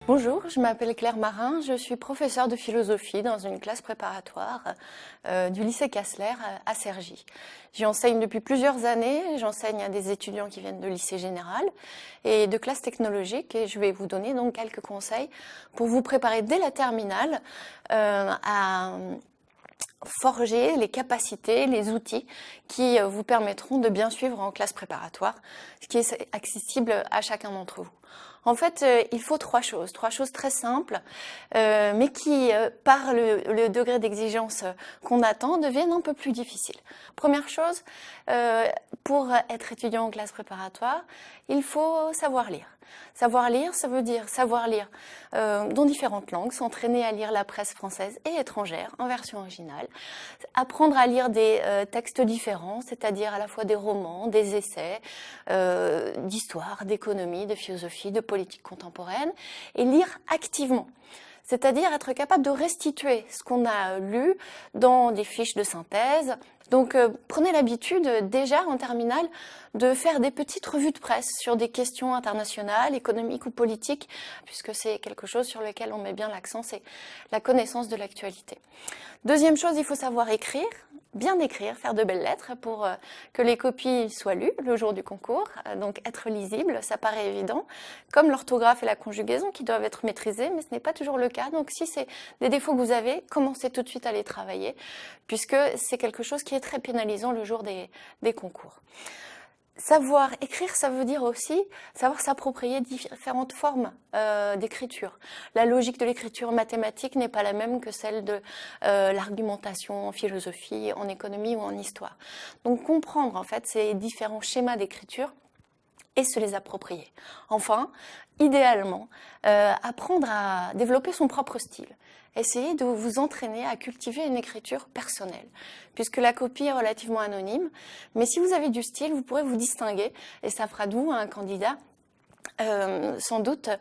Bonjour, je m'appelle Claire Marin, je suis professeure de philosophie dans une classe préparatoire du lycée Cassler à Cergy. J'y enseigne depuis plusieurs années, j'enseigne à des étudiants qui viennent de lycée général et de classes technologiques et je vais vous donner donc quelques conseils pour vous préparer dès la terminale à forger les capacités, les outils qui vous permettront de bien suivre en classe préparatoire, ce qui est accessible à chacun d'entre vous. En fait, il faut trois choses très simples, mais qui, par le degré d'exigence qu'on attend, deviennent un peu plus difficiles. Première chose, pour être étudiant en classe préparatoire, il faut savoir lire. Savoir lire, ça veut dire savoir lire dans différentes langues, s'entraîner à lire la presse française et étrangère en version originale, apprendre à lire des textes différents, c'est-à-dire à la fois des romans, des essais, d'histoire, d'économie, de philosophie, de politique contemporaine, et lire activement. C'est-à-dire être capable de restituer ce qu'on a lu dans des fiches de synthèse. Donc prenez l'habitude déjà en terminale de faire des petites revues de presse sur des questions internationales, économiques ou politiques, puisque c'est quelque chose sur lequel on met bien l'accent, c'est la connaissance de l'actualité. Deuxième chose, il faut savoir écrire, bien écrire, faire de belles lettres pour que les copies soient lues le jour du concours, donc être lisible, ça paraît évident, comme l'orthographe et la conjugaison qui doivent être maîtrisées, mais ce n'est pas toujours le cas. Donc si c'est des défauts que vous avez, commencez tout de suite à les travailler, puisque c'est quelque chose qui est très pénalisant le jour des concours. Savoir écrire, ça veut dire aussi savoir s'approprier différentes formes d'écriture. La logique de l'écriture mathématique n'est pas la même que celle de l'argumentation en philosophie, en économie ou en histoire. Donc comprendre en fait ces différents schémas d'écriture et se les approprier. Enfin, idéalement, apprendre à développer son propre style. Essayez de vous entraîner à cultiver une écriture personnelle, puisque la copie est relativement anonyme. Mais si vous avez du style, vous pourrez vous distinguer et ça fera de vous un candidat sans doute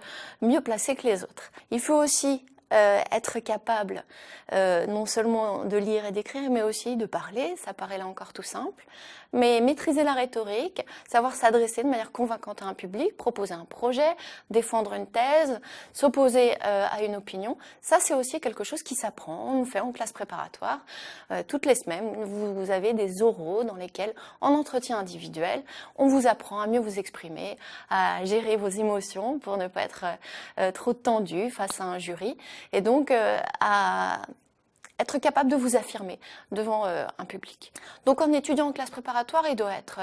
mieux placé que les autres. Il faut aussi être capable non seulement de lire et d'écrire, mais aussi de parler, ça paraît là encore tout simple, mais maîtriser la rhétorique, savoir s'adresser de manière convaincante à un public, proposer un projet, défendre une thèse, s'opposer à une opinion, ça c'est aussi quelque chose qui s'apprend, on le fait en classe préparatoire. Toutes les semaines, vous avez des oraux dans lesquels, en entretien individuel, on vous apprend à mieux vous exprimer, à gérer vos émotions pour ne pas être trop tendu face à un jury, et donc à être capable de vous affirmer devant un public. Donc en étudiant en classe préparatoire, il doit être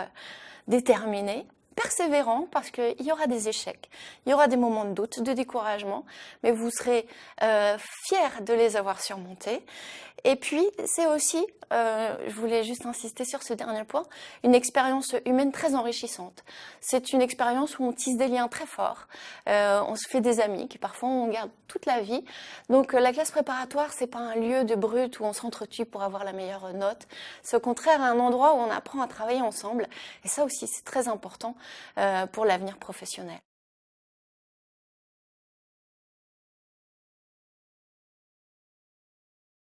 déterminé, persévérant, parce qu'il y aura des échecs, il y aura des moments de doute, de découragement, mais vous serez fiers de les avoir surmontés. Et puis, c'est aussi, je voulais juste insister sur ce dernier point, une expérience humaine très enrichissante. C'est une expérience où on tisse des liens très forts, on se fait des amis qui parfois on garde toute la vie. Donc la classe préparatoire, c'est pas un lieu de brut où on s'entretue pour avoir la meilleure note. C'est au contraire un endroit où on apprend à travailler ensemble. Et ça aussi, c'est très important pour l'avenir professionnel.